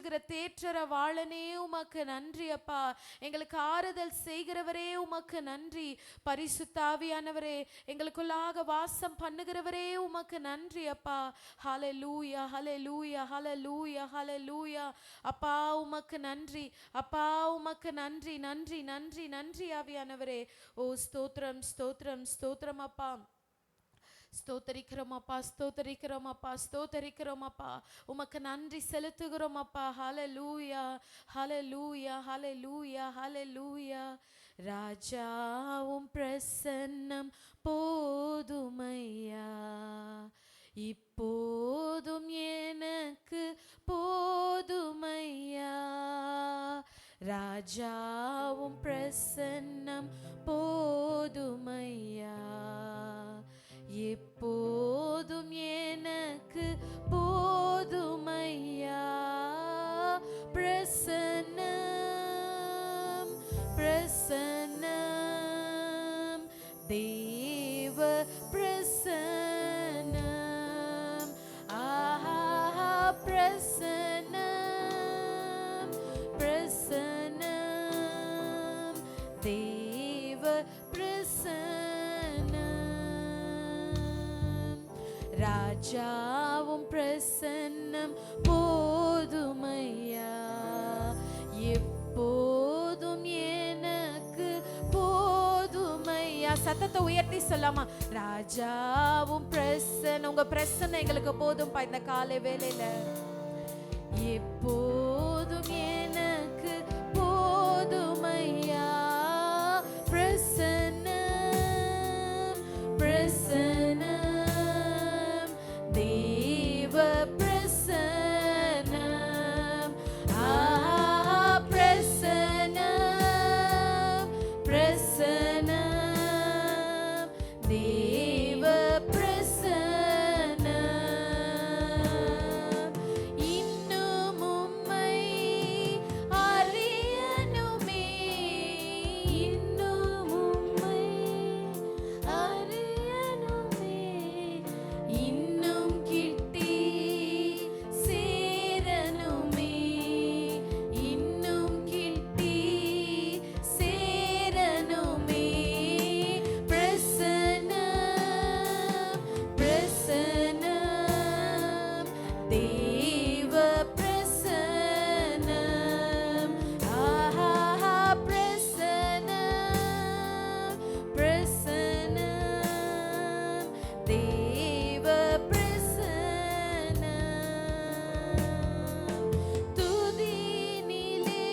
தேற்றுகிற தேற்றர வாழனே உமக்கு நன்றி அப்பா. எங்களுக்கு ஆறுதல் செய்கிறவரே உமக்கு நன்றி. பரிசுத்த ஆவியானவரே, எங்களுக்குள்ளாக வாசம் பண்ணுகிறவரே உமக்கு நன்றி அப்பா. ஹல்லேலூயா ஹல்லேலூயா ஹல்லேலூயா ஹல்லேலூயா. அப்பா உமக்கு நன்றி, அப்பா உமக்கு நன்றி நன்றி நன்றி நன்றி ஆவியானவரே. ஓ ஸ்தோத்திரம் ஸ்தோத்திரம் ஸ்தோத்திரம் அப்பா. ஸ்தோத்தரிக்கிறோம் அப்பா, ஸ்தோத்தரிக்கிறோம் அப்பா, ஸ்தோத்தரிக்கிறோம் அப்பா. உமக்கு நன்றி செலுத்துகிறோம் அப்பா. ஹல்லேலூயா ஹல்லேலூயா ஹல்லேலூயா ஹல்லேலூயா. ராஜாவும் பிரசன்னம் போதுமையா, இப்போதும் எனக்கு போதுமையா. ராஜாவும் பிரசன்னம் போதுமையா, எப்போதும் எனக்கு போதுமையா. பிரசன்னம் பிரசன்னம் தேவ பிரசன்னம். ஆஹா பிரசன்னம் பிரசன்னம் தேவ பிரசன்னம். ராஜாவும் பிரசன்னம் போதுமையா, எப்போதும் எனக்கு போதுமையா. சத்தத்தை உயர்த்தி சொல்லாமா? ராஜாவும் பிரசன்னம். உங்க பிரசன்னம் எங்களுக்கு போதும்பா இந்த காலை வேளையில. எப்போதும் எனக்கு போதுமையா. பிரசன்னம் பிரசன்னம் தேவ பிரசன்னம். ஆஹா பிரசன்னம் பிரசன்னம் தேவ பிரசன்னம். இன்னும் உம்மை அறியணுமே, இன்னும் உம்மை அறியணுமே, இன்னும் கிட்டி சேரணுமே, இன்னும் கிட்டி சேரணுமே. பிரசன்னம் பிரசன்னம் தேவ பிரசன்னம். ஆஹா பிரசன்னம் பிரசன்னம் தேவ பிரசன்னம். துதியினிலே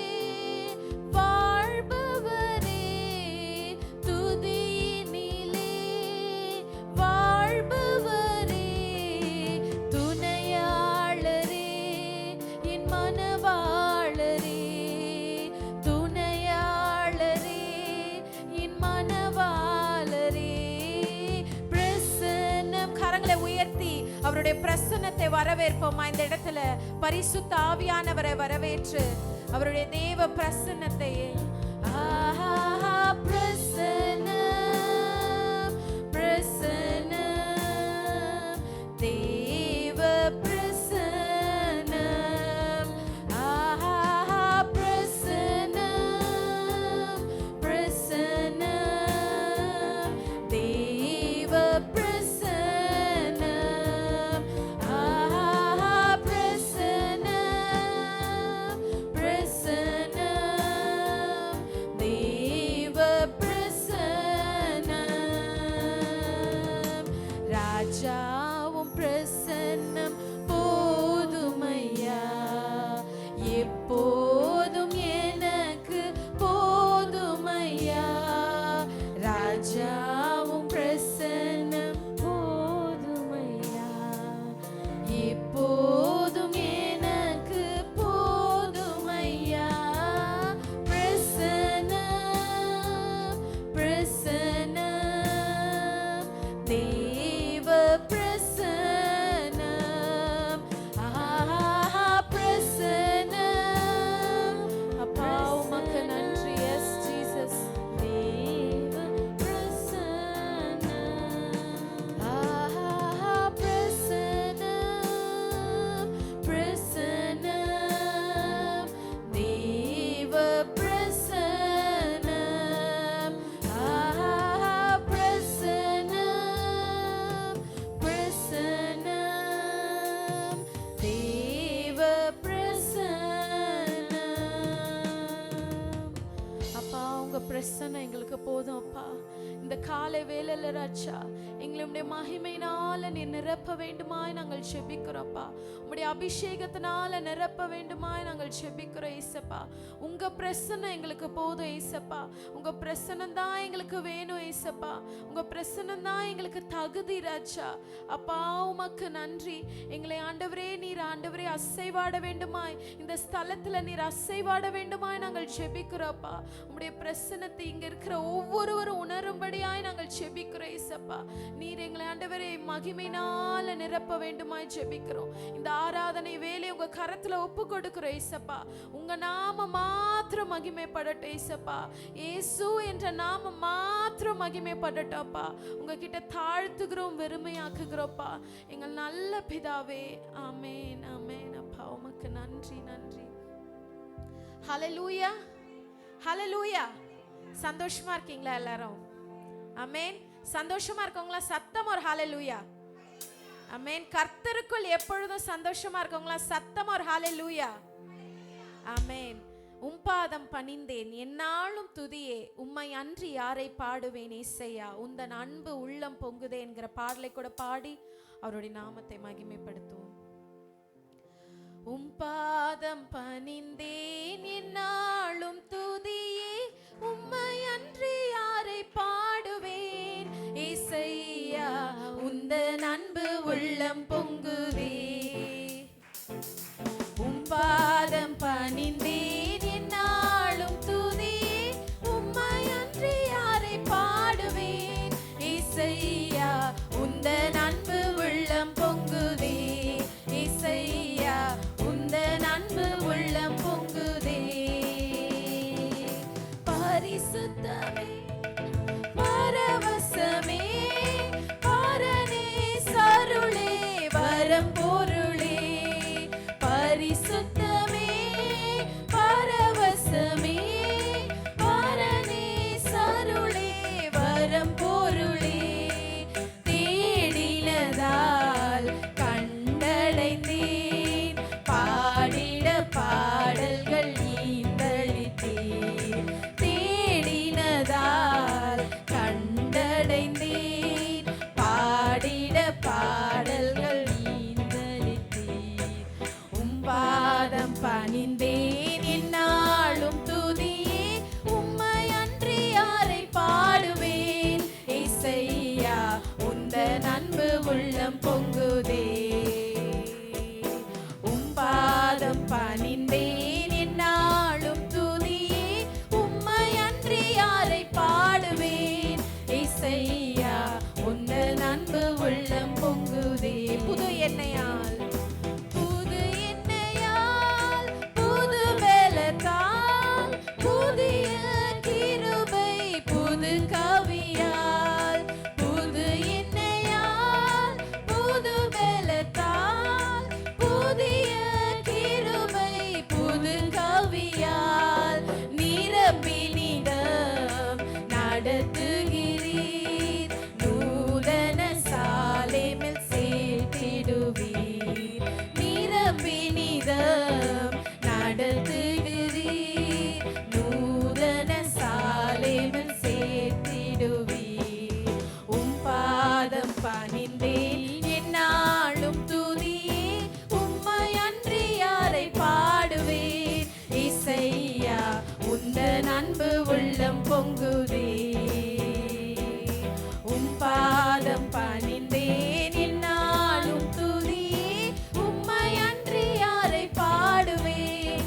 வாழ்பவரே, துதியினிலே வாழ்பவரே, துணையாளரே என் மனவாளரே, துணையாளரே என் மனவாளரே. பிரசன்னம். கரங்களை உயர்த்தி அவருடைய பிரசன்னத்தை வரவேற்போமா இந்த இடத்துல. பரிசுத்த ஆவியானவரை வரவேற்று அவருடைய தேவ பிரசன்னத்தை. ஆஹா பிரசன்னம் பிரசன்னம் தேவ பிரசன்னம். ஆஹா பிரசன்னம் பிரசன்னம் தேவ பிரசன்னம். ஆஹா பிரசன்னம் பிரசன்னம் தேவ பிரசன்னம். ராஜாவும் பிரசன்னம் போதுமையா, எப்போதும் எனக்கு போதுமையா. ராஜாவும் பிரசன்னம் போதுமையா, எப்போதும் எனக்கு போதுமையா. பிரசன்னம் பிரசன்னம் தேவ பிரசன்னம். ஆஹா பிரசன்னம் பிரசன்னம் எங்களுக்கு போதும் அப்பா. இந்த காலை வேளையில ராஜா எங்களுடைய மகிமையினால நீர் நிரப்ப வேண்டுமாய் நாங்கள் செபிக்கிறோம்ப்பா. உம்முடைய அபிஷேகத்தினால நிரப்ப வேண்டுமாய் நாங்கள் செபிக்கிறோம் ஏசப்பா. உங்க பிரசன்னம் எங்களுக்கு போதும் ஏசப்பா. உங்க பிரசன்னம் தான் எங்களுக்கு வேணும் ஏசப்பா. உங்க பிரசன்னம் தான் எங்களுக்கு தகுதி ராஜா. அப்பா உமக்கு நன்றி. எங்களை ஆண்டவரே நீர் ஆண்டவரே அசைவாட வேண்டுமாய், இந்த ஸ்தலத்துல நீர் அசைவாட வேண்டுமாய் நாங்கள் செபிக்கிறோம்ப்பா. உம்முடைய பிரசன்னத்தை இங்க இருக்கிற ஒவ்வொருவரும் உணரும்படியாய் நாங்கள் செபிக்கிறோம் ஏசப்பா. நீர் எங்களை ஆண்டவரே மகிமையினால நிரப்ப வேண்டுமாய் செபிக்கிறோம். இந்த ஆராதனை வேலை உங்க கரத்துல ஒப்பு கொடுக்கிறோம் ஏசப்பா. உங்க நாம மாத்திரம் மகிமைப்படட்டும் ஏசப்பா. இயேசு என்ற நாம மாத்திரம் மகிமைப்படட்டோப்பா. உங்ககிட்ட தாழ்த்துகிறோம், வெறுமையாக்குகிறோம்ப்பா. எங்கள் நல்ல பிதாவே, ஆமென் ஆமென். அப்பா உமக்கு நன்றி நன்றி. ஹல்லேலூயா ஹல்லேலூயா. சந்தோஷமா இருக்கீங்களா எல்லாரும்? ஆமென். சந்தோஷமா இருக்கவங்களா சத்தம் ஒரு ஹல்லேலூயா. ஆமென். கர்த்தருக்குள் எப்பொழுதும் சந்தோஷமா இருக்கவங்களா சத்தம் ஒரு ஹல்லேலூயா. ஆமென். உம்பாதம் பணிந்தேன் என்னாலும் துதியே, உம்மை அன்றி யாரை பாடுவேன் இசையா, உந்தன் அன்பு உள்ளம் பொங்குதே என்கிற பாடலை கூட பாடி அவருடைய நாமத்தை மகிமைப்படுத்துவோம். உம்பாதம் பணிந்தேன் என்னாலும் துதியே, உம்மை அன்றி யாரை பாடுவேன் இசையா, உந்தன் அன்பு உள்ளம் பொங்குதே. உம்பாதம் பணிந்தேன் என்னாலும் துதியே, உம்மை அன்றி யாரை பாடுவேன் இசையா, உந்தன் அன்பு உள்ளம் பொங்குதே. இசையா உந்தன் அன்பு உள்ளம் பொங்குதே. பரிசுத்தமே பரவசமே பரனே சருளே வரம் பொருளே. பரிசுத்தமே பரவசமே பரனே சருளே வரம் பொருளே. தேடினதால் கண்டடைந்தேன், பாடிட பாடல்கள் ஈந்தளித்தேன். தேடினதால் கண்டடைந்தேன், பாடிட பாடல்கள் ஈந்தளித்தேன். உம்பாதம் பணிந்தேன் என்னாலும் துதியே, உம்மை அன்றி யாரை பாடுவேன் இசையா, உந்தன் அன்பு உள்ளம் பொங்குதே. உம்பாதம் பணிந்தேன் என்னாலும் துதியே, உம்மை அன்றி யாரை பாடுவேன் இசையா, உந்தன் அன்பு உள்ளம் பொங்குதே. புது எண்ணெயால் புது எண்ணெயால் புது பலத்தால், புதிய கிருபை புது கவியால். புது எண்ணெயால் புது பலத்தால், புதிய கிருபை புது கவியால். நிரப்பினிடம் நடத்துகிறீர், நூதன சாலேமில் சேர்த்திடுவீர். நிரப்பினிடம் நடத்துகிறீர், நூதன சாலேமில் சேர்த்திடுவீர். உம்பாதம் பணிந்தேன் என்னாலும் துதியே, உம்மை அன்றி யாரை பாடுவேன் இசையா, உந்தன் அன்பு உள்ளம் பொங்குதே. உம்பாதம் பணிந்தேன் என்னாலும் துதியே, உம்மை அன்றி யாரை பாடுவேன்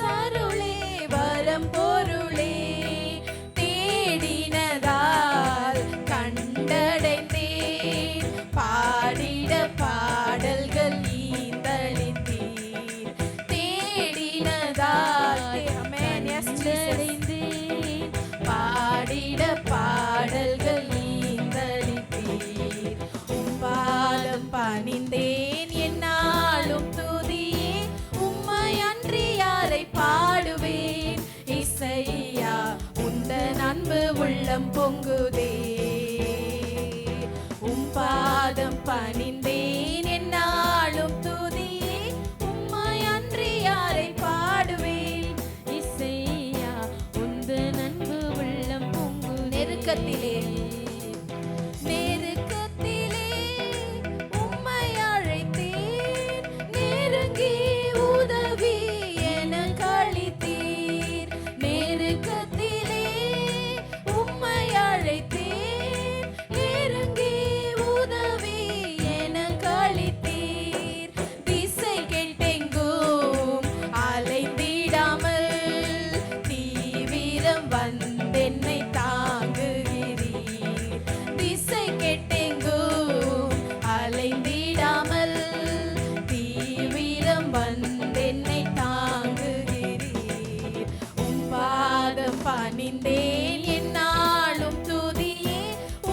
சருளே வரம் பொருளே தேடினதால் கண்டடைந்தேன் பாடிட பாடல்கள் ஈந்தளித்தீர் தேடினதால் பாடிட பாடல்கள் ஈந்தளித்தீர் பாதம் பணிந்தேன் என்னாலும் துதியே உம்மை அன்றி யாரை பாடுவேன் இசையா உந்தன் அன்பு உள்ளம் பொங்குதே பாதம் பணிந்தேன் என்னாலும் துதியே உம்மை அன்றி யாரை பாடுவேன் இசையா உந்தன் அன்பு உள்ளம் பொங்கு நெருக்கத்திலே உம்மை அழைத்தேன் நெருங்கி உதவி என கழித்தீர் நெருக்கத்திலே உம்மை அழைத்தேன் நெருங்கி உதவி என கழித்தீர் திசை கெட்டெங்கும் அலைந்திடாமல் தீவிரம் வந்தென்னை தாங்குகிறீர் திசை கெட்டெங்கும் அலைந்திடாமல் தீவிரம் வந்தென்னை தாங்குகிறீர் பாதம் பணிந்தேன் என்னாலும் துதியே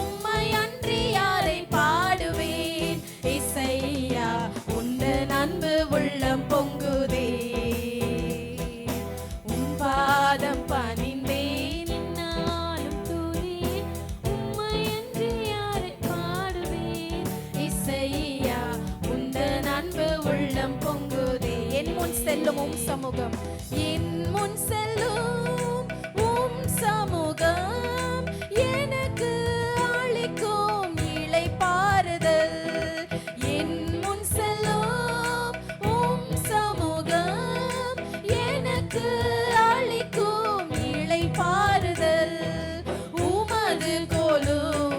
உம்மை அன்றி யாரை பாடுவேன் இசையா உந்தன் அன்பு உள்ளம் பொங்குதே பாதம் பணிந்தேன் என்னாலும் துதியே உம்மை அன்றி யாரை பாடுவேன் இசையா உந்தன் அன்பு உள்ளம் பொங்குதே என் முன் செல்லும் உம் சமூகம் என் முன் செல்லும் உம் சமூகம் எனக்கு அளிக்கும் இளைப்பாறுதல் என் முன் செல்லும் உம் சமூகம் எனக்கு அளிக்கும் இளைப்பாறுதல் உமது கோலும்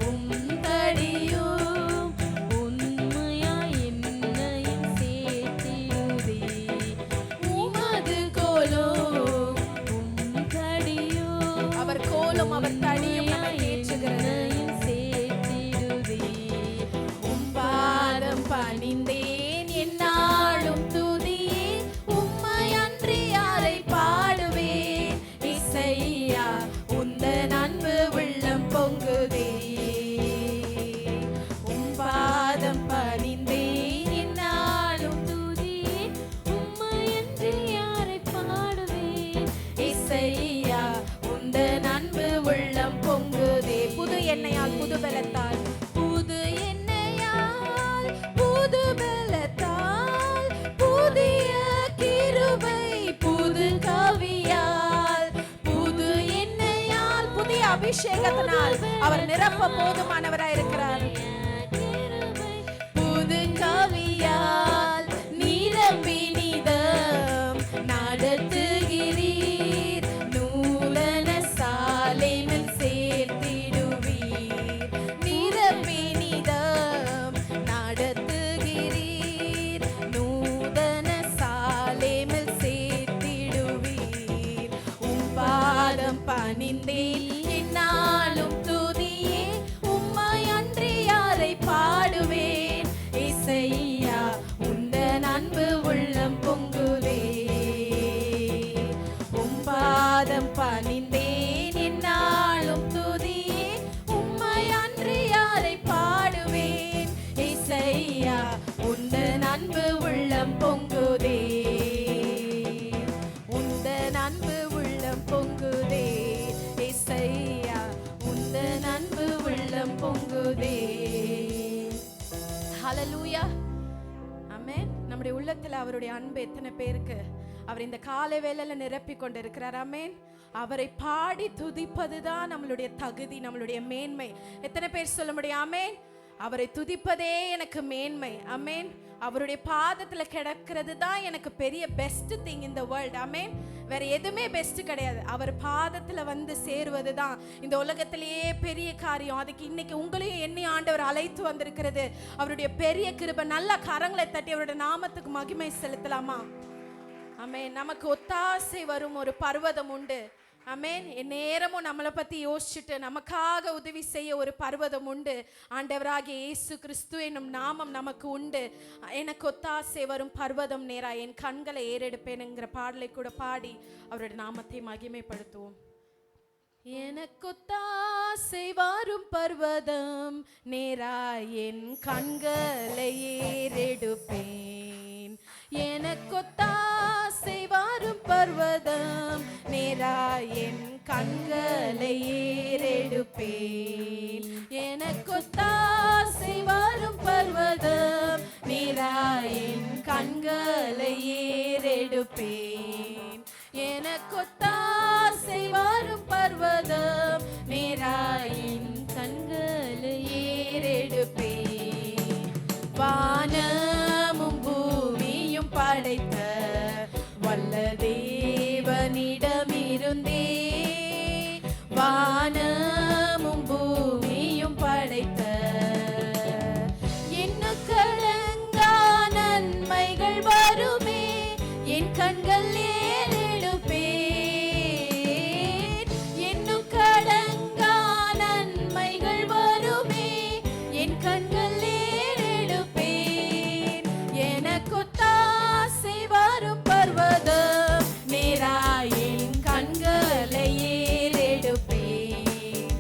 உம் தடியும் உண்மையாய் என்னையும் சேர்த்திடுதே உமது கோலும் உம் தடியும் அவர் கோலும் அவர் தடியும் நம்மை ஏற்றுகிறதையும் சேர்த்திடுதே பாதம் பணிந்தேன் என்னாலும் துதியே உம்மை அன்றி யாரை பாடுவேன் இசையா உந்தன் அன்பு உள்ளம் பொங்குதே பாதம் பணிந்தேன் என்னாலும் துதியே உம்மை அன்றி யாரை பாடுவேன் இசையா உந்தன் அன்பு உள்ளம் பொங்குதே புது எண்ணெயால் புது பலத்தால் புது எண்ணெயால் புது பலத்தால் புதிய கிருபை புது கவியால் புது எண்ணெயால் புதிய அபிஷேகத்தினால் அவர் நிரப்ப போதுமானவராய் இருக்கிறார் புது கவியால் நிரம்பி நிதம் நடத்துகிறீர் நூலன சாலையில் சேர்த்திடுவீர் நிரம்பி நிதம் நடத்துகிறீர் நூதன சாலையில் சேர்த்திடுவீர் பாதம் பணிந்தேன் என்னாலும் துதியே உம்மை அன்றி யாரை பாடுவேன் இசையா உந்தன் அன்பு உள்ளம் பொங்குதே பாதம் பணிந்தேன் என்னாலும் துதியே உம்மை அன்றி யாரை பாடுவேன் இசையா உந்தன் அன்பு உள்ளம் பொங்குதே உந்தன் அன்பு உள்ளம் பொங்குதே இசையா உந்தன் அன்பு உள்ளம் பொங்குதே ஹல்லேலூயா ஆமென் நம்முடைய உள்ளத்துல அவருடைய அன்பு எத்தனை பேருக்கு அவர் இந்த காலை வேளையில நிரப்பி கொண்டு இருக்கிறார் ஆமென் அவரை பாடி துதிப்பதுதான் நம்மளுடைய தகுதி நம்மளுடைய மேன்மை எத்தனை பேர் சொல்ல முடியும் ஆமென் அவரை துதிப்பதே எனக்கு மேன்மை ஆமென் அவருடைய பாதத்துல கிடக்கிறது தான் எனக்கு பெரிய பெஸ்ட் திங் இந்த வேர்ல்ட் ஆமென் வேற எதுவுமே பெஸ்ட் கிடையாது அவர் பாதத்துல வந்து சேருவது தான் இந்த உலகத்திலேயே பெரிய காரியம் அதுக்கு இன்னைக்கு உங்களையும் எண்ணி ஆண்டவர் அழைத்து வந்திருக்கிறது அவருடைய பெரிய கிருபை நல்ல கரங்களை தட்டி அவருடைய நாமத்துக்கு மகிமை செலுத்தலாமா ஆமென். நமக்கு ஒத்தாசை வரும் ஒரு பர்வதம் உண்டு. ஆமென். நேரமும் நம்மளை பத்தி யோசிச்சுட்டு நமக்காக உதவி செய்ய ஒரு பர்வதம் உண்டு. ஆண்டவராகிய இயேசு கிறிஸ்து என்னும் நாமம் நமக்கு உண்டு. எனக்கு ஒத்தாசை வரும் பர்வதம் நேரா என் கண்களை ஏறெடுப்பேனுங்கிற பாடலை கூட பாடி அவருடைய நாமத்தை மகிமைப்படுத்துவோம். எனக்கு ஒத்தாசை வரும் பர்வதம் நேரா என் கண்களை ஏறெடுப்பேன். எனக்கு ஒத்தாசை வரும் பர்வதம் நேரா என் கண்களை ஏறெடுப்பேன். எனக்கு ஒத்தாசை வரும் பர்வதம் நேரா என் கண்களை ஏறெடுப்பேன். எனக்கு ஒத்தாசை வரும் பர்வதம் நேரா என் கண்களை ஏறெடுப்பேன். வானமும் பூமியும் படைத்த வல்ல தேவனிடமிருந்தே, வானமும் பூமியும் படைத்த எண்ணுக்கடங்கா நன்மைகள் வருமே என் கண்கள் ஏறெடுப்பேன். எண்ணுக்கடங்கா நன்மைகள் வருமே என் கண்கள் ஏறெடுப்பேன். எனக்கு ஒத்தாசை வரும் பர்வதம் நேரா என் கண்களை ஏறெடுப்பேன்.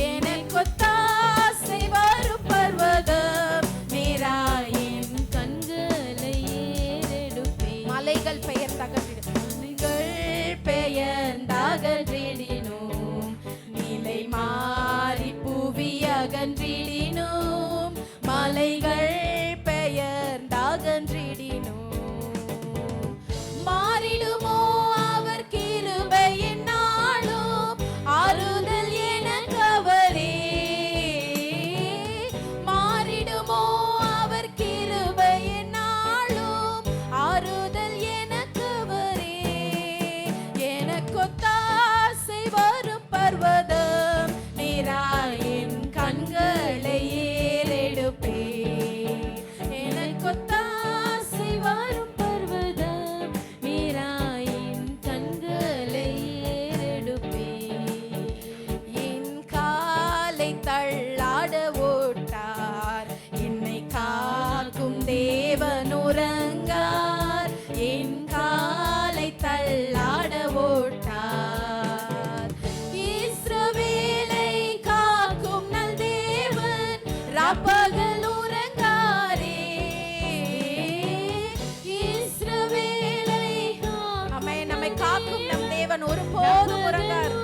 எனக்கு ஒத்தாசை வரும் பர்வதம் நேரா என் கண்களை ஏறெடுப்பேன். மலைகள் பெயர்ந்தகன்றிடும், மலைகள் பெயர்ந்தகன்றிடினும், நிலை மாறி புவி அகன்றிடினும், மலைகள் பெயர்ந்தகன்றிடினும், மாறிடுமோ அவர் கிருபை என்னாலும், ஆறுதல் எனக்கு அவரே. மாறிடுமோ அவர் கிருபை என்னாலும், ஆறுதல் எனக்கு அவரே. எனக்கு ஒத்தாசை வரும் பர்வதம் நேரா என் கண்களை ஏறெடுப்பேன். எனக்கு ஒத்தாசை வரும் பர்வதம் நேரா என் கண்களை ஏறெடுப்பேன். என் காலை தள்ளாட ஓட்டார், என்னை காக்கும் தேவன் உறங்கார். என் காலை தள்ளாட ஓட்டார், இஸ்ரவேலை காக்கும் நல் தேவன் ராப்பகல் உறங்காரே. இஸ்ரவேலை ஆமென். நம்மை காக்கும் நம் தேவன் ஒருபோதும் உறங்கார்.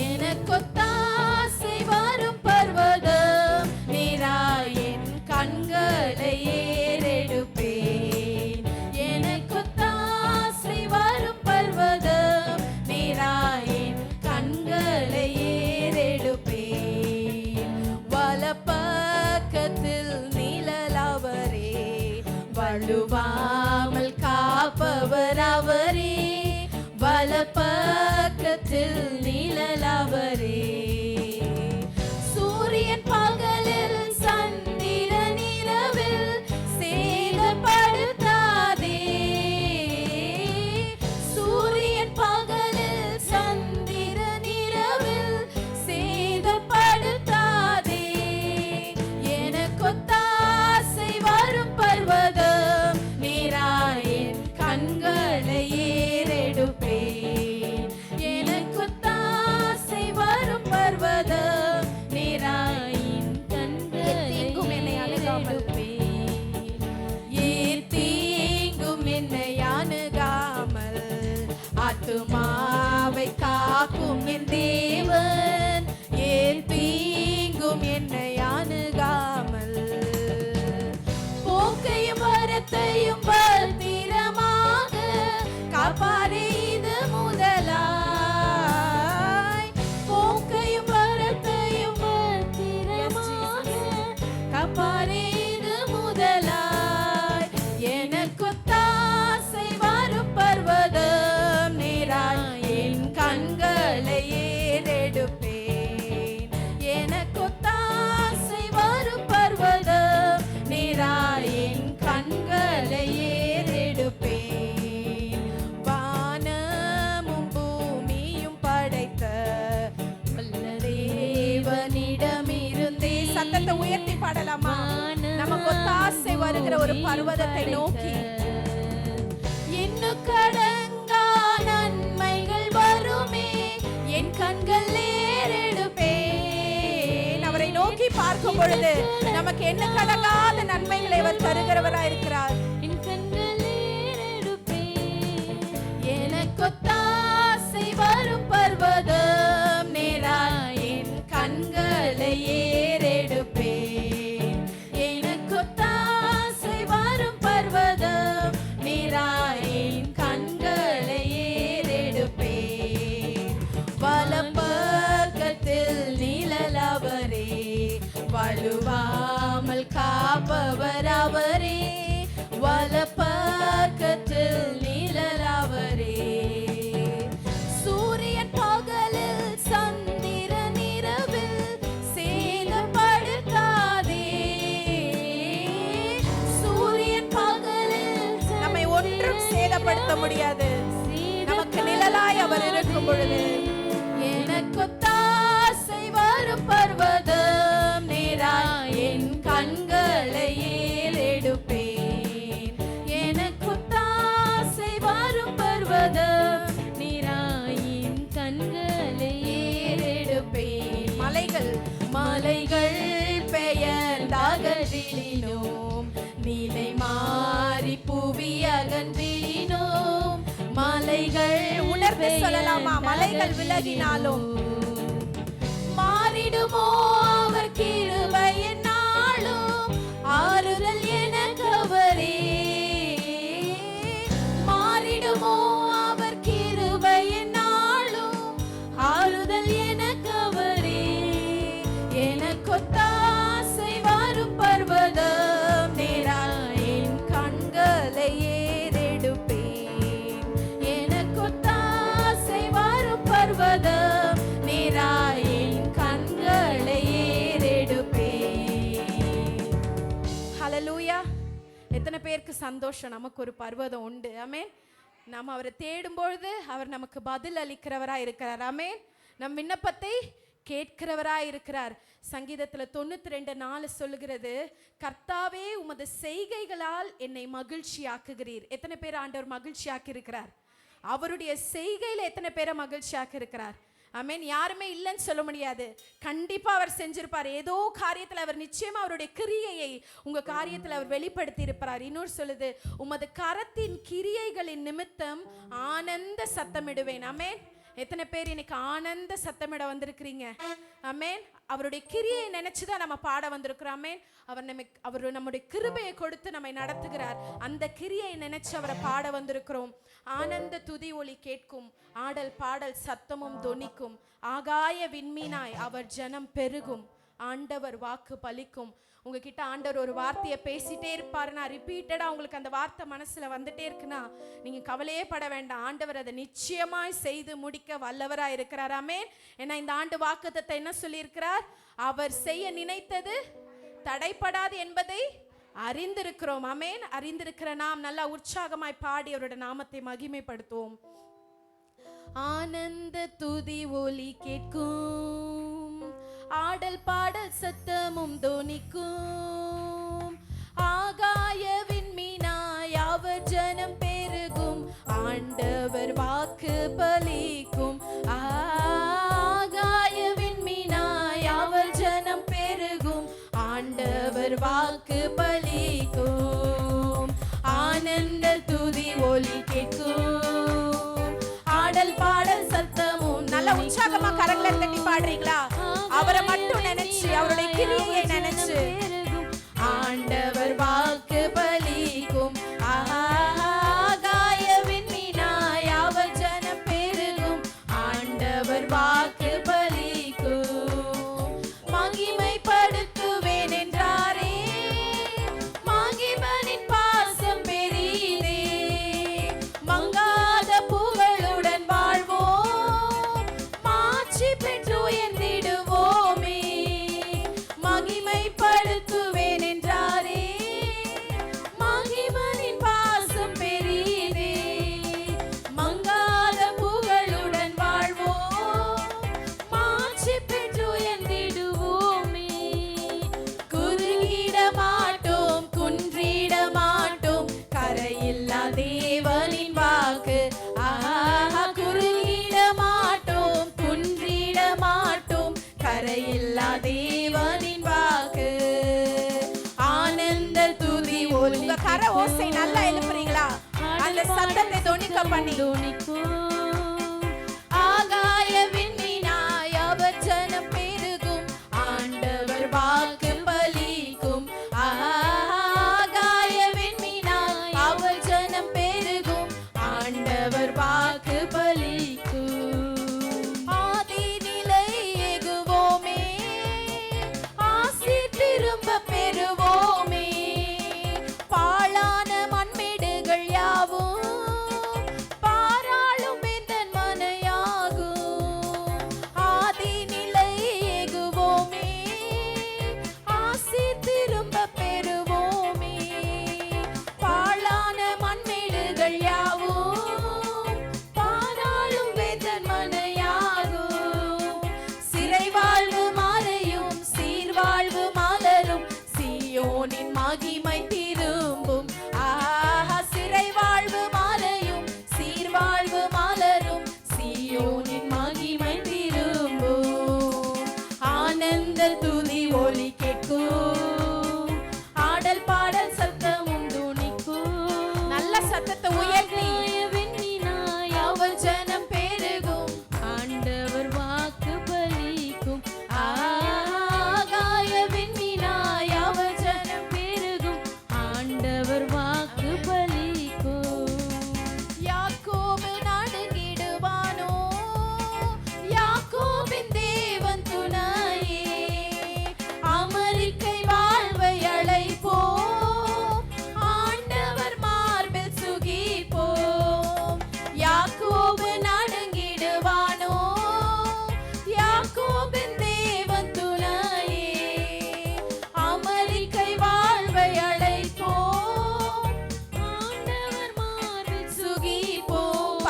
எனக்கு ஒத்தாசை வரும் பர்வதம் நேரா என் கண்களை ஏறெடுப்பேன். எனக்கு ஒத்தாசை வரும் பர்வதம் நேரா என் கண்களை ஏறெடுப்பேன். வலப்பக்கத்தில் நிழலவரே, வழுவாமல் காப்பவர் அவரே. வலப்பக்கத்தில் நிழலவரே, சூரியன் பகலில் சந்திரன் இரவில் சேதப்படுத்தாதே. சூரியன் பகலில் சந்திரன் இரவில் சேதப்படுத்தாதே. எனக்கு ஒத்தாசை வரும் பர்வதம் நேரா என் கண்களை ஏறெடுப்பேன். எனக்கு ஒத்தாசை வரும் பர்வதம் நேரா என் கண்களை ஏறெடுப்பேன். தீங்கும் என்னை அணுகாமல், ஆத்துமாவை காக்கும் என் தேவன். ஏன் தீங்கும் என்னை அணுகாமல், போக்கையும் வரத்தையும் பத்திரமாக காப்பாரே இது முதலாய். போக்கையும் வரத்தையும் பத்திரமாக காப்பாரே இது முதலாய். எனக்கு ஒத்தாசை வரும் பர்வதம் நேரா என் கண்களை ஏறெடுப்பேன். ஒரு பர்வதத்தை நோக்கி எண்ணுக்கடங்கா நன்மைகள் வருமே, என் கண்கள் ஏறெடுப்பேன். அவரை நோக்கி பார்க்கும் பொழுது நமக்கு எண்ணுக்கடங்காத நன்மைகளை அவர் தருகிறவராய் இருக்கிறார். என் கண்கள் ஏறெடுப்பேன். எனக்கொத்தாசை வரும் பர்வதம் நேராய் என் கண்களை ஏறெடுப்பேன். எனக்கொத்தாசை வரும் பர்வதம் நேராய் என் கண்களை ஏறெடுப்பேன். வலப்பக்கத்தில் நிழலவரே, வலுவாமல் காப்பவர் அவரே. வலப்பக்கத்தில் நிழலவரே. சூரியன் பகலில் சந்திரன் இரவில் சேதப்படுத்தாதே. சூரியன் பகலில் நம்மை ஒன்றும் சேதப்படுத்த முடியாது. நமக்கு நிழலாய் அவர் இருக்கும் பொழுது எனக்கொத்தாசை வரும் பர்வதம் நேராய் என் கண்களை ஏறெடுப்பேன். எனக்கொத்தாசை வரும் பர்வதம் நேராய் என் கண்களை ஏறெடுப்பேன். மலைகள் பெயர்ந்தகன்றினோம், நிலை மாறி புவி அகன்றினோம். மலைகள் உணர்ந்து சொல்லலாமா? மலைகள் விலகினாலும் மாறிடுமோ அவர் கிருபை என்னாலும், ஆறுதல் எனக்கு அவரே. மாறிடுமோ அவர் கிருபை என்னாலும், ஆறுதல் எனக்கு அவரே. எனக்கொத்தாசை வரும் பர்வதம் நேராய் என் கண்களை ஏறெடுப்பேன். எனக்கொத்தாசை வரும் பர்வதம் நேராய் என் கண்களை ஏறெடுப்பேன். ஹல்லேலூயா. எத்தனை பேருக்கு சந்தோஷம்? நமக்கு ஒரு பர்வதம் உண்டு. ஆமென். நாம் அவரை தேடும் பொழுது அவர் நமக்கு பதில் அளிக்கிறவராய் இருக்கிறார். ஆமென். நம் விண்ணப்பத்தை கேட்கிறவராய் இருக்கிறார். சங்கீதத்துல 92:4 சொல்லுகிறது, கர்த்தாவே உமது செய்கைகளால் என்னை மகிழ்ச்சியாக்குகிறீர். எத்தனை பேர் ஆண்டவர் மகிழ்ச்சியாக்கி இருக்கிறார்? அவருடைய செய்கையில எத்தனை பேரை மகிழ்ச்சியாக்கி இருக்கிறார்? ஆமென். யாருமே இல்லைன்னு சொல்ல முடியாது. கண்டிப்பா அவர் செஞ்சிருப்பார். ஏதோ காரியத்துல அவர் நிச்சயமா அவருடைய கிரியையை உங்க காரியத்துல அவர் வெளிப்படுத்தி இருப்பார். இன்னொரு சொல்லுது, உமது கரத்தின் கிரியைகளின் நிமித்தம் ஆனந்த சத்தமிடுவேன். ஆமென். எத்தனை பேர் இன்னைக்கு ஆனந்த சத்தமிட வந்திருக்கிறீங்க? ஆமென். அவருடைய கிரியை நினைச்சுதான் நம்ம பாட வந்திருக்கிறோம். ஆமென். அவர் நம்முடைய கிருபையை கொடுத்து நம்மை நடத்துகிறார். அந்த கிரியை நினைச்சு அவரை பாட வந்திருக்கிறோம். ஆனந்த துதி ஒலி கேட்கும், ஆடல் பாடல் சத்தமும் தொனிக்கும். ஆகாய விண்மீனாய் அவர் ஜனம் பெருகும், ஆண்டவர் வாக்கு பலிக்கும். உங்ககிட்ட ஆண்டவர் ஒரு வார்த்தையை பேசிட்டே இருப்பாருன்னா, ரிப்பீட்டடா உங்களுக்கு அந்த வார்த்தை மனசுல வந்துட்டே இருக்குன்னா, நீங்க கவலையே பட வேண்டாம். ஆண்டவர் அதை நிச்சயமாய் செய்து முடிக்க வல்லவராய் இருக்கிறார். ஆமென். ஏன்னா இந்த ஆண்டு வாக்குத்தத்தத்தை என்ன சொல்லியிருக்கிறார்? அவர் செய்ய நினைத்தது தடைப்படாது என்பதை அறிந்திருக்கிறோம். ஆமென். அறிந்திருக்கிற நாம் நல்லா உற்சாகமாய் பாடி அவருடைய நாமத்தை மகிமைப்படுத்துவோம். ஆனந்த துதி ஒலி கேட்கும், ஆடல் பாடல் சத்தமும் தொனிக்கும். ஆகாய விண்மீனாய் அவர் ஜனம் பெருகும், ஆண்டவர் வாக்கு பலிக்கும். ஆகாய விண்மீனாய் அவர் ஜனம் பெருகும், ஆண்டவர் வாக்கு பலிக்கும். ஆனந்த துதி ஒலி கேட்கும், ஆடல் பாடல் சத்தமும். நல்ல உற்சாகமா கரங்களை தட்டி பாடுறீங்களா? அவரை மட்டும் நினைச்சு, அவருடைய கிரியையை நினைச்சு. ஆண்டவர் வாக்கு பலிக்கும், ஆகாய விண்மீனாய் அவர் ஜனம் பெருகும், ஆண்டவர் வாக்கு பலிக்கும். மகிமைப்படுத்துவேன் என்றாரே, மகிமனின் பாசம் பெரிதே. மங்காத புகழுடன் வாழ்வோம், மாட்சி பெற்று உயர்ந்திடுவோமே. மகிமை கேட்க பண்ணி ஆகாய விண்மீனாய் அவர் ஜனம் பெருகும் ஆண்டவர் வாக்கு பலிக்கும் ஆகாய விண்மீனாய் அவர் ஜனம் பெருகும் ஆண்டவர் வாக்கு பலிக்கும் ஆதி நிலை எகுவோமே ஆசி திரும்ப பெறுவோமே பாழான மண்மேடுகள் யாவும் பாராளும் எந்தன் மனையாகும் ஆதி நிலை எகுவோமே ஆசி திரும்ப பெறுவோமே பாழான மண்மேடுகள் யாவும் பாராளும் எந்தன் மனையாகும் சிறை வாழ்வு மாறையும் சீர்வாழ்வு மலரும் சீயோனின் மகிமை திரும்பும் ஆஹா சிறை வாழ்வு மாலையும் சீர்வாழ்வு மலரும் சீயோனின் மகிமை திரும்பும் ஆனந்த துதி ஒலி கேட்கும் ஆடல் பாடல் சத்தமும் துணிக்கும் நல்ல சத்தத்தை உயர்த்தி அவர் ஜனம் பெருகும் ஆண்டவர் வாக்கு பலிக்கும் ஆகாய விண்மீனாய் அவர் ஜனம் பெருகும் ஆண்டவர் வாக்கு பலிக்கும் யாக்கோபு நடுங்கிடுவானோ யாக்கோபின் தேவன் துணையே அமெரிக்கை வாழ்வை அழைப்போம் ஆண்டவர் மார்பில் சுகிப்போம் யாக்கோபு நடுங்கிடுவானோ யாக்கோபின் தேவன் துணையே அமெரிக்கை வாழ்வை அழைப்போம் ஆண்டவர் மார்பில் சுகிப்போம்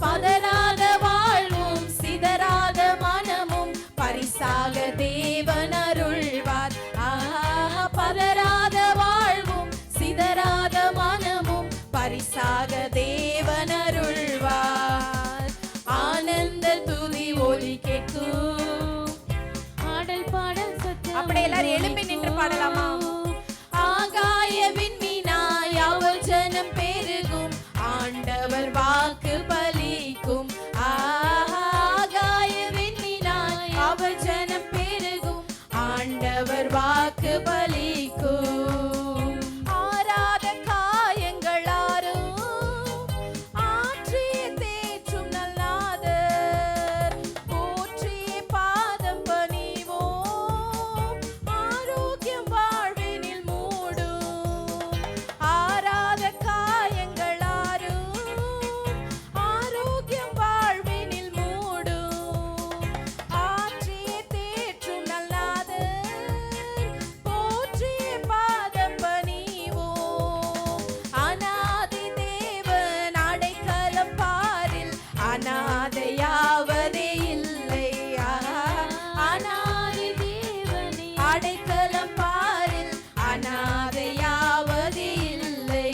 பதறாத வாழ்வும் சிதறாத மனமும் பரிசாக தேவன் அருள்வார் பதறாத வாழ்வும் சிதறாத மனமும் பரிசாக தேவன் அருள்வார் ஆனந்த துதி ஒலி கேட்கும் ஆடல் பாடல் சத்தம் அப்படியே எல்லாரும் எழும்பி நின்று பாடலாமா ஆகாய விண்மீனாய் அவர் ஜனம் பெருகும் ஆண்டவர் வாக்கு பலிக்கும் ஆகாய விண்மீனாய் அவர் ஜனம் பெருகும் ஆண்டவர் வாக்கு பலிக்கும் ஆறாத காயங்கள் ஆறும் ஆற்றிய தேற்றும் நல்லாதர் போற்றிய பாதம் பணிவோம் ஆரோக்கியம் வாழ்வினில் மூடும் ஆறாத காயங்கள் ஆறும் ஆரோக்கியம் வாழ்வினில் மூடும் ஆற்றிய தேற்றும் நல்லாதர் போற்றிய பாதம் பணிவோம் அநாதி தேவன் அடைக்கலம் பாரில் அநாதையாவதே இல்லை அநாதி தேவனே அடைக்கலம் பாரில் அநாதையாவதே இல்லை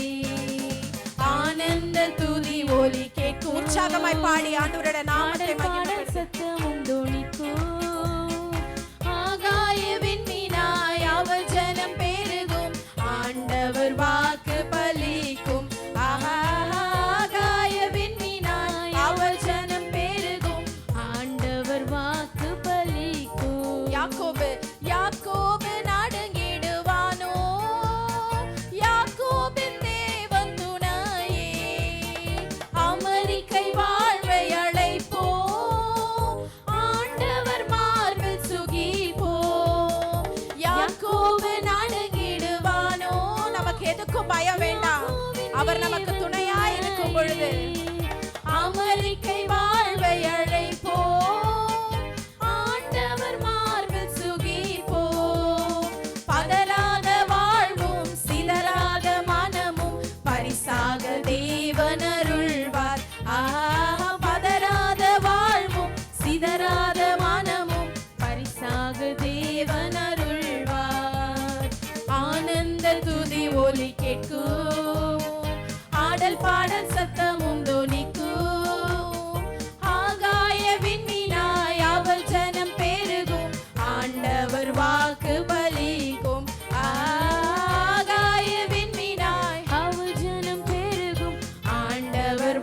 ஆனந்த துதி ஒலி கேட்கும் உற்சாகமாய் பாடி ஆண்டவருடைய நாமத்தை மகிமைப்படுத்து சத்தமும் துணிக்கும் ஆகாய விண்மீனாய் அவர் ஜனம் பெருகும் ஆண்டவர் வாக்கு பலிக்கும் ஆகாய விண்மீனாய் அவர் ஜனம் பெருகும் ஆண்டவர் வாக்கு பலிக்கும் யாக்கோபு நடுங்கிடுவானோ யாக்கோபின் தேவன் துணையே அமெரிக்கை வாழ்வை அழைப்போம் ஆண்டவர் மார்பில் சுகிப்போம் யாக்கோபு நடுங்கிடுவானோ நமக்கு எதுக்கும் பயம் வேண்டாம் அவர் நமக்கு துணையாய் இருக்கும் பொழுது அமெரிக்கை வாழ்வை அழைப்போம் ஆண்டவர் மார்பில் சுகிப்போம் பதறாத வாழ்வும் சிதறாத மனமும் பரிசாக தேவன் அருள்வார் பதறாத வாழ்வும் சிதறாத மனமும் பரிசாக தேவன் அருள்வார் ஆனந்த துதி ஒலி கேட்கும் ஆடல் பாடல் சத்தமும் தொனிக்கும் ஆகாய விண்மீனாய் அவர் ஜனம் பெருகும் ஆண்டவர் வாக்கு பலிக்கும் ஆகாய விண்மீனாய் அவர் ஜனம் பெருகும் ஆண்டவர்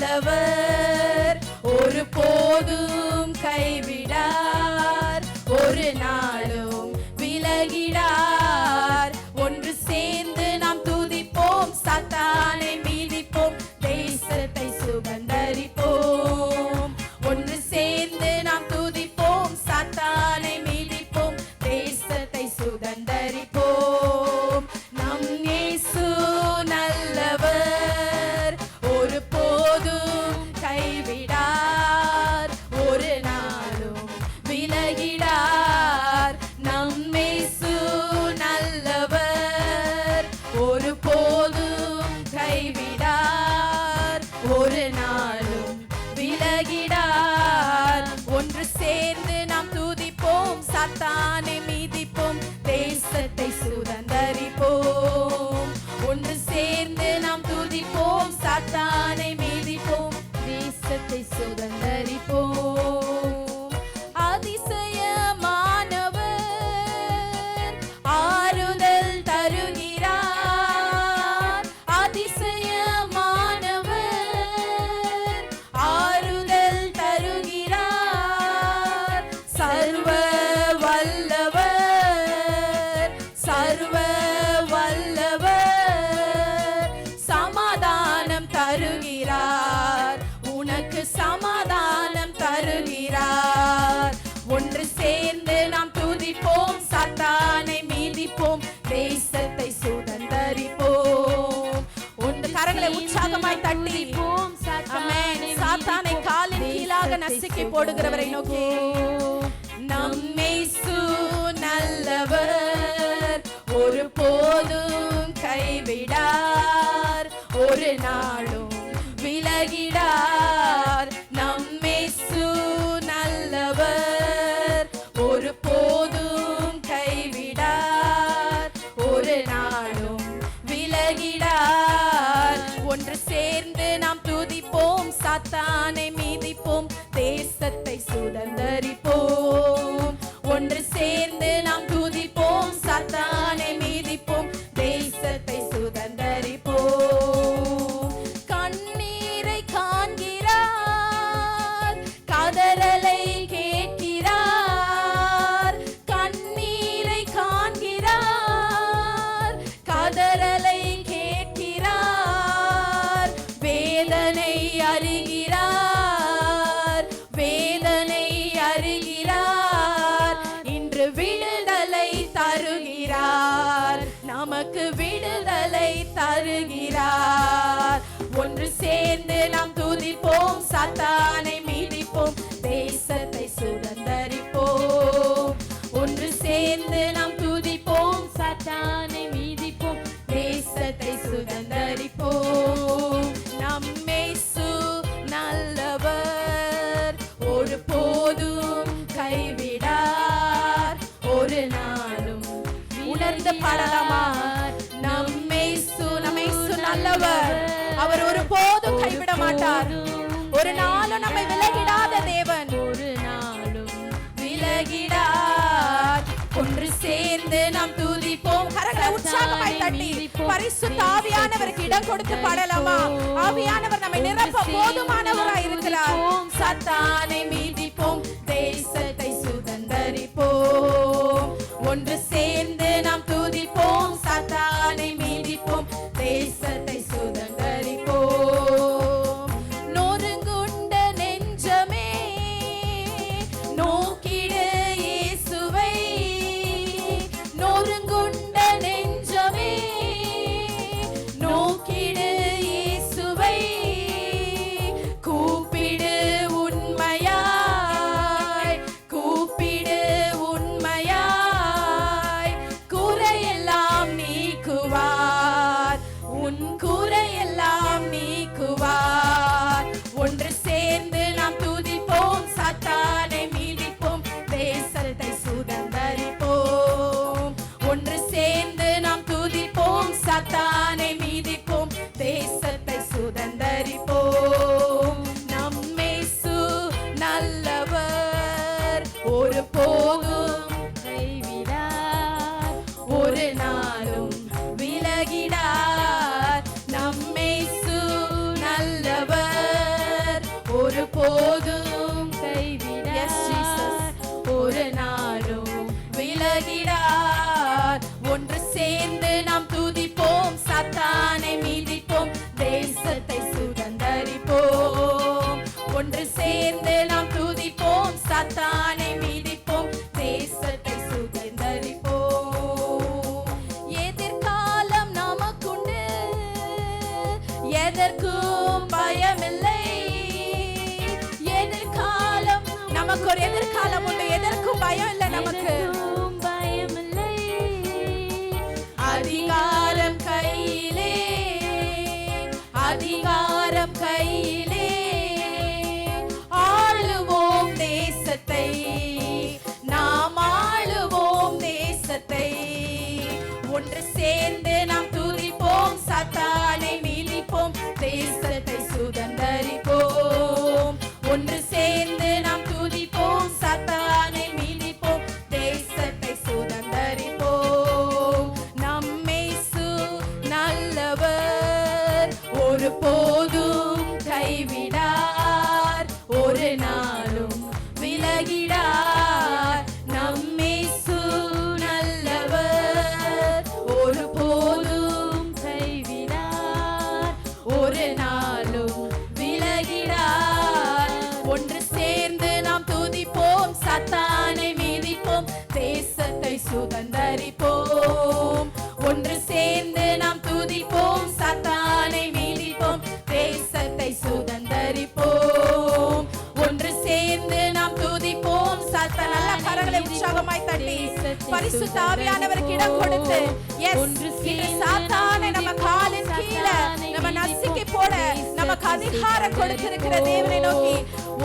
நல்லவர், ஒரு போதும் கைவிடார், ஒரு நாளும் விலகிடார். ஒன்று சேர்ந்து நாம் துதிப்போம், சாத்தானை மீதிப்போம், தேசத்தை சுதந்தரிப்போம். ஒன்று சேர்ந்து நாம் துதிப்போம், சாத்தானை மீதிப்போம், தேசத்தை சுதந்தரிப்போம். நம் இயேசு நல்லவர், ஒரு போதும் கைவிடார், ஒரு நாளும் விலகிடார். நம் இயேசு நல்லவர், ஒரு போதும் கைவிடார், ஒரு நாளும் விலகிடார். ஒன்று சேர்ந்து நாம் துதிப்போம், சாத்தானை மீதிப்போம், தேசத்தை சுதந்தரிப்போம். ஒன்று சேர்ந்து நாம் துதிப்போம், சாத்தானை மீதிப்போம், தேசத்தை சுதந்தரிப்போம். அதிசயமானவர் ஆறுதல் தருகிறார், அதிசயமானவர் ஆறுதல் தருகிறார். சர்வ வல்லவர், சர்வ வல்லவர் சமாதானம் தருகிறார், உனக்கு சமாதானம் தருகிறார். ஒன்று சேர்ந்து நாம் துதிப்போம், சாத்தானை மீதிப்போம், தேசத்தை சுதந்தரிப்போம். ஒன்று கரங்களை உற்சாகமாய் தட்டி ஆமென். சாத்தானை காலின் கீழாக நசுக்கி போடுகிறவரை நோக்கி நம் இயேசு நல்லவர், ஒரு போதும் கைவிடார், ஒரு நாளும் விலகிடார். நம் இயேசு நல்லவர், ஒரு போதும் கைவிடார், ஒரு நாளும் விலகிடார். ஒன்று சேர்ந்து நாம் துதிப்போம், சாத்தானை மீதிப்போம், தேசத்தை சுதந்தரிப்போம். ஒன்று சேர்ந்து நாம் துதிப்போம், சாத்தானை மீதிப்போம், தேசத்தை சுதந்தரிப்போம். கண்ணீரை காண்கிறார், கதறலை கேட்கிறார், கண்ணீரை காண்கிறார், கதறலை கேட்கிறார். வேதனை அறிகிறார், வேதனை அறிகிறார். இன்று விடுதலை தருகிறார், நமக்கு விடுதலை தருகிறார். ஒன்று சேர்ந்து நாம் துதிப்போம், சாத்தானை மீதிப்போம், தேசத்தை சுதந்தரிப்போம். ஒன்று சேர்ந்து நாம் துதிப்போம், சாத்தானை மீதிப்போம், தேசத்தை சுதந்தரிப்போம். நம் இயேசு நல்லவர், ஒரு போதும் கைவிடார், ஒரு நாளும் உணர்ந்து பாடலாமா? நம் இயேசு நல்லவர், அவர் ஒரு போதும் கைவிட மாட்டார், ஒரு நாளும் நம்மை விலகிடாத தேவன், ஒரு நாளும் விலகிடார். ஒன்று சேர்ந்து நாம் துதிப்போம், கரங்களை உற்சாகமாய் தட்டி பரிசுத்த ஆவியானவருக்கு இடம் கொடுத்து பாடலாமா? ஆவியானவர் நம்மை நிரப்ப போதுமானவராய் இருக்கிறார். சாத்தானை மீதிப்போம், தேசத்தை சுதந்தரிப்போம். ஒன்று சேர்ந்து நாம் துதிப்போம், சாத்தானை மீதிப்போம், தேசத்தை சுதந்தரிப்போம். நொறுங்குண்ட நெஞ்சமே நோக்கிடு இயேசுவை, நொறுங்குண்ட நெஞ்சமே நோக்கிடு இயேசுவை. கூப்பிடு உண்மையாய், கூப்பிடு உண்மையாய், ஒன்று சேர்ந்து நாம் துதிப்போம், சாத்தானை மீதிப்போம், தேசத்தை சுதந்தரிப்போம். எதிர்காலம் நமக்குண்டு, எதற்கும் பயமில்லை. எதிர்காலம் நமக்கு ஒரு எதிர்காலம் உண்டு, எதற்கும் பயம் இல்லை நமக்கு. அதிகாரம் கையிலே, அதிகாரம் கையிலே, ஆளுவோம் தேசத்தை, நாம் ஆளுவோம் தேசத்தை. ஒன்று சேர்ந்து நாம் துதிப்போம், சாத்தானை மீதிப்போம், தேசத்தை சுதந்தரிப்போம். ஒன்று சேர்ந்து நாம் துதிப்போம், சாத்தானை மீதிப்போம், தேசத்தை சுதந்தரிப்போம். நம்மேசு நல்லவர், ஒரு போதும் கைவிடார், ஒரு நாளும் விலகிடார். நம்மேசு நல்லவர், ஒரு போதும் கைவிடார், ஒரு நாளும் விலகிடார். ஒன்று சேர்ந்து நாம் துதிப்போம், சாத்தானை மீதிப்போம், தேசத்தை சுதந்தரிப்போம். ஒன்று சேர்ந்து நாம் துதிப்போம், சாத்தானை மீதிப்போம், தேசத்தை சுதந்தரிப்போம். ஒன்று சேர்ந்து நாம் துதிப்போம், சாத்தான். நல்ல கரங்களை உற்சாகமாய் தட்டி பரிசுத்த ஆவியானவருக்கு இடம் கொடுத்து, இன்று சாத்தானை நம்ம காலின் கீழே நம்ம நசுக்கி போட நமக்கு அதிகாரம் கொடுத்திருக்கிற தேவனை நோக்கி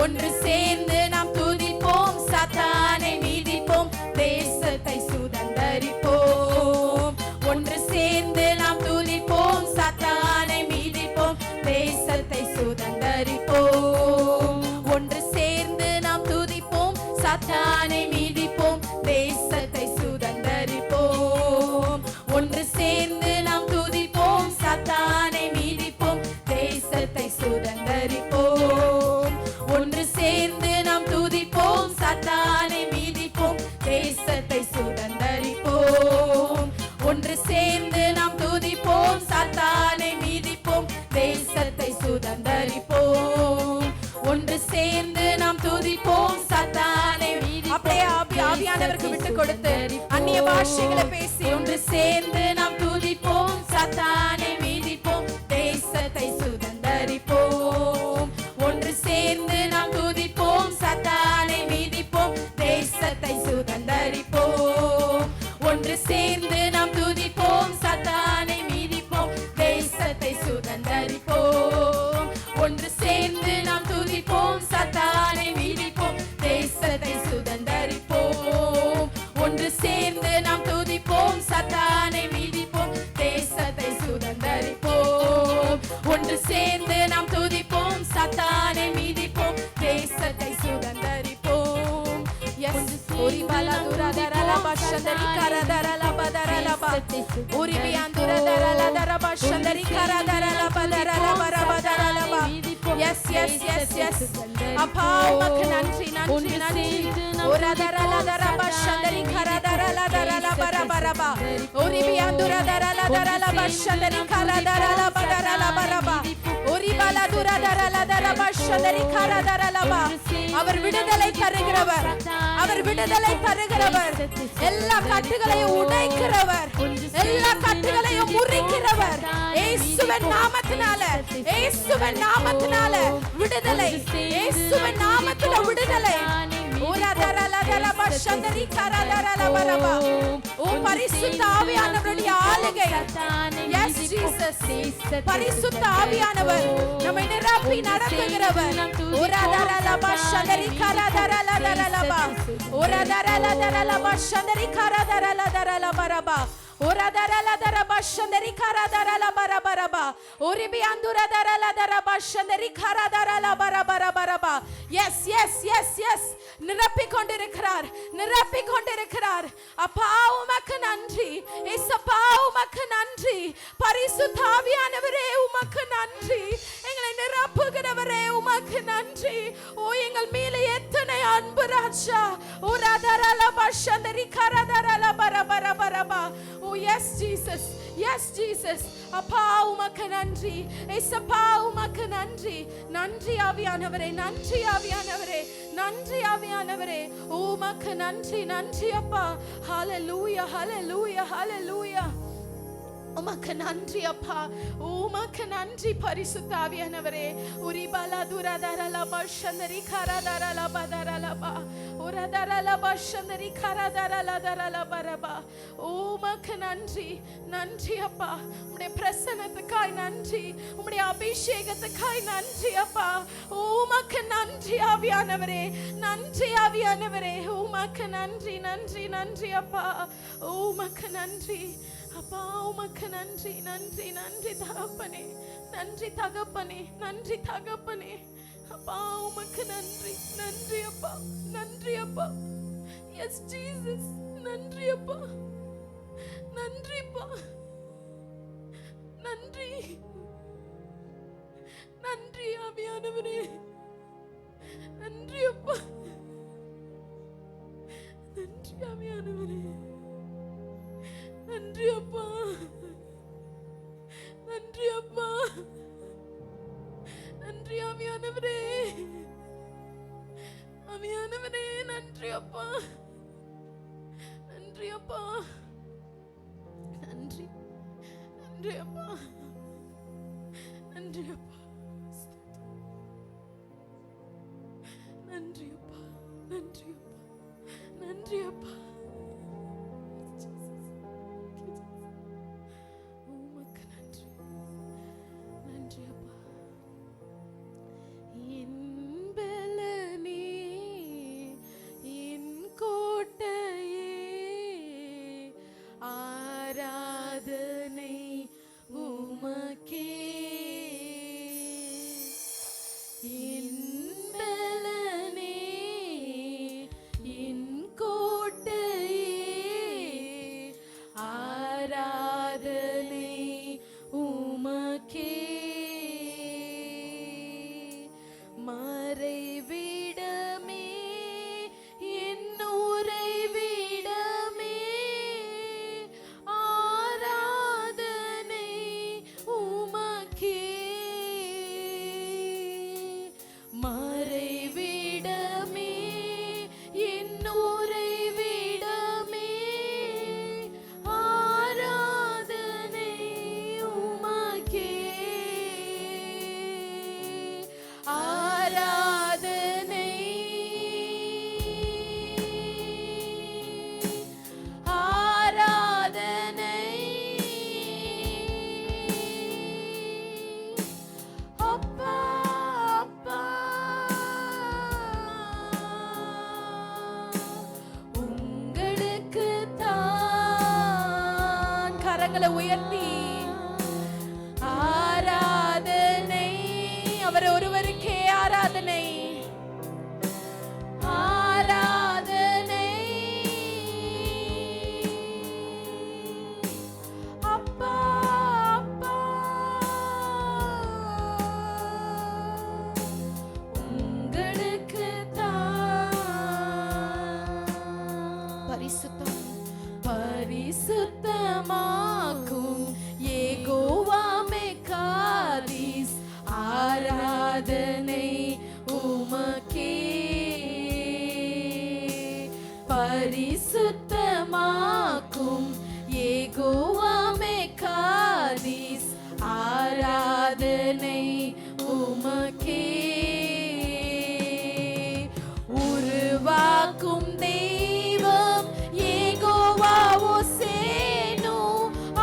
ஒன்று சேர்ந்து நாம் துதிப்போம், சாத்தானை மீதிப்போம், தேசத்தை சுதந்தரிப்போம். ஒன்று சேர்ந்து நாம் துதிப்போம், சாத்தானை மீதிப்போம், தேசத்தை சுதந்தரிப்போம். ஒன்று சேர்ந்து நாம் துதிப்போம், சாத்தானை மீதிப்போம், தேசத்தை சுதந்தரிப்போம். ஒன்று சேர்ந்து நாம் துதிப்போம், சாத்தானை மீதிப்போம், தேசத்தை சுதந்தரிப்போம். ஒன்று சேர்ந்து நாம் துதிப்போம், சாத்தானை மீதிப்போம், தேசத்தை சுதந்தரிப்போம். ஒன்று சேர்ந்து நாம் துதிப்போம், சாத்தானை மீதிப்போம், தேசத்தை சுதந்தரிப்போம். ஒன்று சேர்ந்து நாம் துதிப்போம், சாத்தானை அப்படியே ஆவியானவருக்கு விட்டு கொடுத்து அந்நிய பாஷைகளை பேசி ஒன்று சேர்ந்து நாம் துதிப்போம், சாத்தானை மீதிப்போம், தேசத்தை சுதந்தரிப்போம். ஒன்று சேர்ந்து நாம் துதிப்போம், சாத்தானை மீதிப்போம், தேசத்தை சுதந்தரிப்போம். ஒன்று சேர்ந்து நாம் துதிப்போம், சாத்தானை மீதிப்போம், தேசத்தை சுதந்தரிப்போம். ஒன்று சேர்ந்து நாம் துதிப்போம், சாத்தானை மீதிப்போம், தேசத்தை சுதந்தரிப்போம். ஒன்று சேர்ந்து நாம் துதிப்போம், சாத்தானை மீதிப்போம், தேசத்தை சுதந்தரிப்போம். ஒன்று சேர்ந்து நாம் துதிப்போம், சாத்தானை மீதிப்போம், தேசத்தை சுதந்தரிப்போம். ஒரு பலதுரதரல பஷந்தரி கரதரல பதரலப உரிபியாந்துரதரல தரப ஷந்தரி கரதரல பதரல பரபதரலப. எஸ் எஸ் எஸ் எஸ் அப்பா உமக்கு நன்றி நன்றி நன்றி. உரதரல தரப ஷந்தரி கரதரல தரல பரபரப உரிபியாந்துரதரல தரல பஷந்தரி கரதரல பதரல பரப உரிபலதுரதரல தரப ஷந்தரி கரதரலப. அவர் விடுதலை தருகிறவர், அவர் விடுதலை தருகிறவர், எல்லா கட்டுகளையும் உடைக்கிறவர், எல்லா கட்டுகளையும் முறிக்கிறவர். இயேசுவின் நாமத்தினால, இயேசுவின் நாமத்தினால விடுதலை, இயேசுவின் நாமத்தில விடுதலை. ஓ பரிசுத்த ஆவியானவருடைய ஆளுகை. S Jesus. பரிசுத்த ஆவியானவர் நம்மை நிரப்பி நடத்துகிறவர். ஓரதரலப ஷந்தரி கரதரலதரலப ஓரதரலதரலப ஷந்தரி கரதரலதரலபரப ஓரதரலதரப ஷந்தரி கரதரலபரபரப ஓரிபியாந்துரதரலதரப ஷந்தரி கரதரலபரபரபரப. எஸ் எஸ் எஸ் எஸ் நிரப்பிக் கொண்டிருக்கிறார், நிரப்பிக் கொண்டிருக்கிறார். அப்பா உமக்கு நன்றி, இயேசப்பா உமக்கு நன்றி. பரிசுத்த ஆவியானவரே உமக்கு நன்றி. எங்களை நிரப்புகிறவரே உமக்கு நன்றி. ஓ எங்கள் மேலே எத்தனை அன்பு ராஜா. உரதரல பஷந்தரி கரதரல பரபரபரபா. ஓ எஸ் ஜீசஸ், எஸ் ஜீசஸ். அப்பா உமக்கு நன்றி, ஏசப்பா உமக்கு நன்றி. நன்றி ஆவியானவரே, நன்றி ஆவியானவரே, நன்றி ஆவியானவரே. உமக்கு நன்றி, நன்றி அப்பா. ஹalleluya, ஹalleluya, ஹalleluya. உமக்கு நன்றி அப்பா, உமக்கு நன்றி பரிசுத்த ஆவியானவரே. உரிபலா துரதரல பஷந்தரி கரதரல பதரலபா. உரதரல பஷந்தரி கரதரல தரல பரபா. உமக்கு நன்றி, நன்றி அப்பா. உம்முடைய பிரசன்னத்துக்காய் நன்றி, உம்முடைய அபிஷேகத்துக்காய் நன்றி அப்பா. உமக்கு நன்றி ஆவியானவரே, நன்றி ஆவியானவரே. உமக்கு நன்றி, நன்றி, நன்றி அப்பா. உமக்கு நன்றி அப்பா. உமக்கு நன்றி, நன்றி, நன்றி தகப்பனே, நன்றி தகப்பனே, நன்றி தகப்பனே. அப்பா உமக்கு நன்றி, நன்றி அப்பா, நன்றி அப்பா. எஸ் ஜீசஸ், நன்றி அப்பா, நன்றிப்பா, நன்றி, நன்றி ஆவியானவரே, நன்றி அப்பா, நன்றி ஆவியானவரே, நன்றி அப்பா, நன்றி அப்பா, நன்றி ஆவியானவரே, ஆவியானவரே, நன்றி அப்பா, நன்றி அப்பா, நன்றி, நன்றி அப்பா, நன்றி அப்பா, நன்றி அப்பா, நன்றி அப்பா, நன்றி அப்பா. உயர்த்தி ஆராதனை, அவர் ஒருவருக்கே ஆராதனை, ஆராதனை. அப்பா அப்பா உங்களுக்கு தான் பரிசுத்தம், பரிசுத்தமாக்கும் யெகோவாமே காதீஸ். ஆராதனை உமக்கே, பரிசுத்தமாக்கும் யெகோவாமே காதீஸ். ஆராதனை உமக்கே. உருவாக்கும் தெய்வம் யெகோவா ஓசேனு.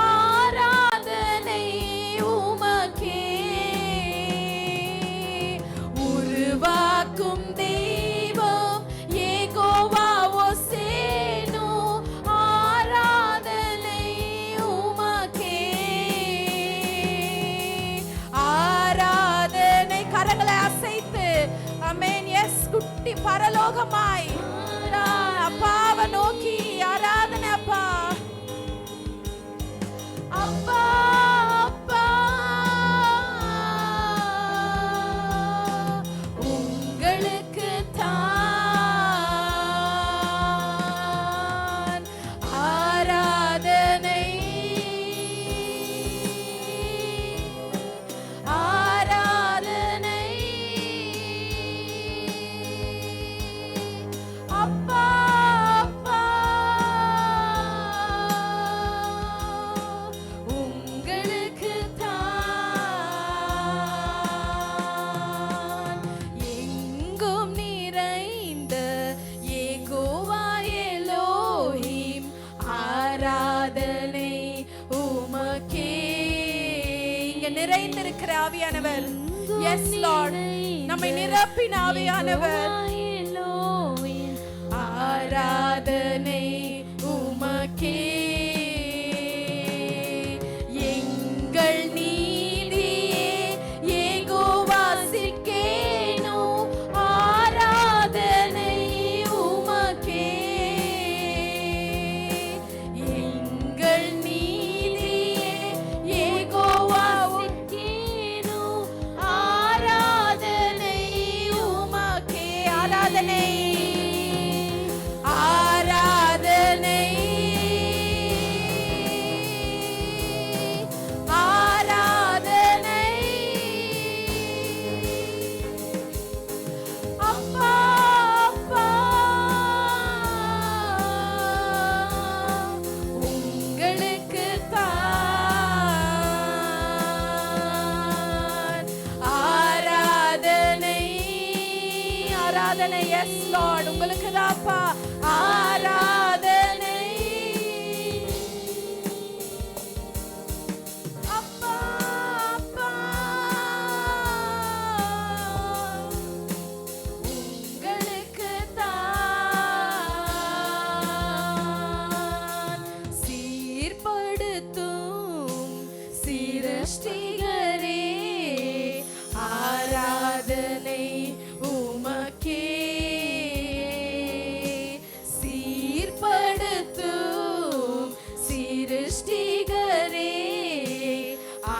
ஆராதனை உமக்கே. உருவாக்கும் தெய்வம் யெகோவா ஓசேனு. ஆராதனை உமக்கே. ஆராதனை. கரங்களை அசைத்து ஆமென். எஸ் குட்டி பரலோகமாய் அப்பாவை நோக்கி ஆராதனை. அப்பா அப்பா அப்பா உங்களுக்கு தான் நிறைந்திருக்கிற ஆவியானவர். எஸ் லார்ட், நம்மை நிரப்பின ஆவியானவர். ஆராதனை உமக்கே, எங்கள் நீதியே ஏகோவாசிக்கேனோ. ஆராதனை உமக்கே, எங்கள் நீதியே ஏகோவாசிக்கேனோ. ஆராதனை உமக்கே. ஆராதனை எஸ் லார்ட், உங்களுக்கு தாப்பா ஆராதனை. அப்பா அப்பா, உங்களுக்கு தான் சீர்படுத்தும் சிருஷ்டிகரே. ஆராதனை உமக்கே, சீர்படுத்தும் சிருஷ்டிகரே.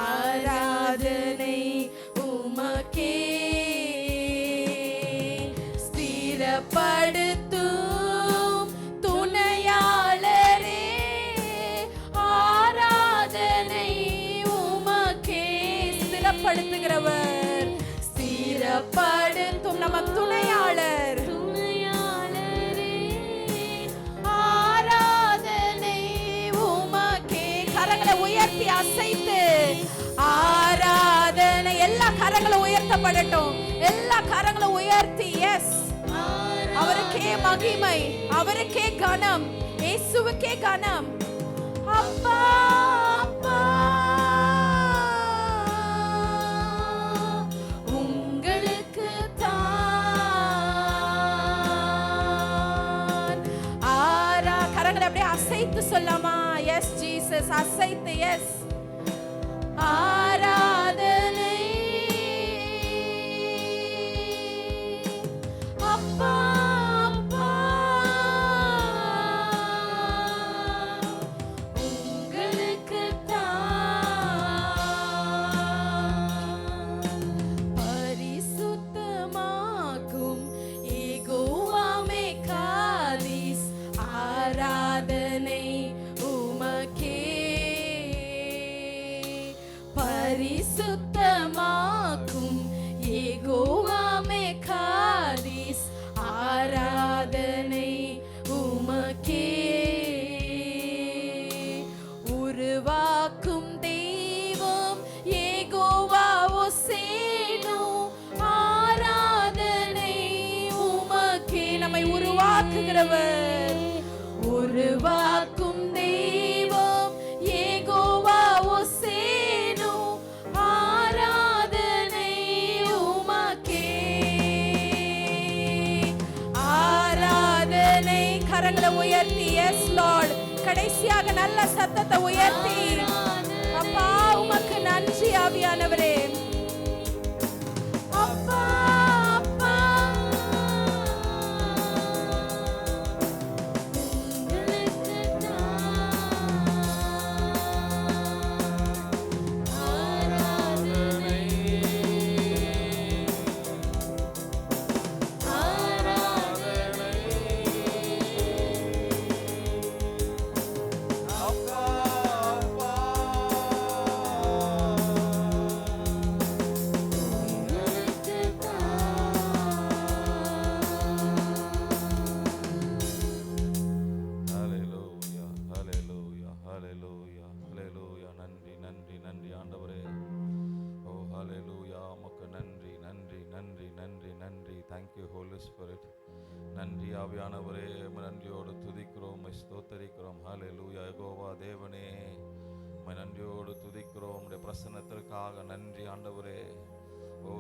ஆராதனை உமக்கே, ஸ்திரப்படுத்தும் துணையாளரே. ஆராதனை உமக்கே. ஸ்திரப்படுத்துகிறவர், ஸ்திரப்படுத்தும் நம்ம துணையாளர். ஆராதனை உமக்கே. கரங்களை உயர்த்தி அசைத்து ஆராதனை. எல்லா கரங்களும் உயர்த்தப்படட்டும், எல்லா கரங்களும் உயர்த்தி. எஸ், அவருக்கே மகிமை, அவருக்கே கனம், இயேசுவுக்கே கனம். அப்பா அப்பா, உங்களுக்கு தான் கரங்களை அப்படியே அசைத்து சொல்லாமா? எஸ் ஜீசஸ், அசைத்து. எஸ், ஆராதனை. அப்பா அப்பா, உங்களுக்கு தான் பரிசுத்தமாக்கும் ஏகோவாமே காதிஸ். ஆராதனை உமக்கே, பரிசுத்தமாக்கும் ஏகோவாமே காதிஸ். ஆராதனை உமக்கே, உருவாக்கும் தெய்வம் ஏகோவா ஓசேனோ. ஆராதனை உமக்கே. நம்மை உருவாக்குகிறவர், உருவாக்கும் தெய்வம் ஏகோவா ஓசேனோ. ஆராதனை உமக்கே. ஆராதனை. கரங்களை உயர்த்தி. எஸ் லார்ட், கடைசியாக நல்ல சத்தத்தை உயர்த்தி அப்பா உமக்கு நன்றி ஆவியானவரே. அப்பா அப்பா, உங்களுக்கு தான் ஆராதனை. நன்றி ஆவியானவரே, நன்றியோடு துதிக்கிறோம், ஸ்தோத்தரிக்கிறோம். ஹல்லேலூயா. யெகோவா தேவனே, உம்மை நன்றியோடு துதிக்கிறோம். உம்முடைய பிரசன்னத்திற்காக நன்றி ஆண்டவரே.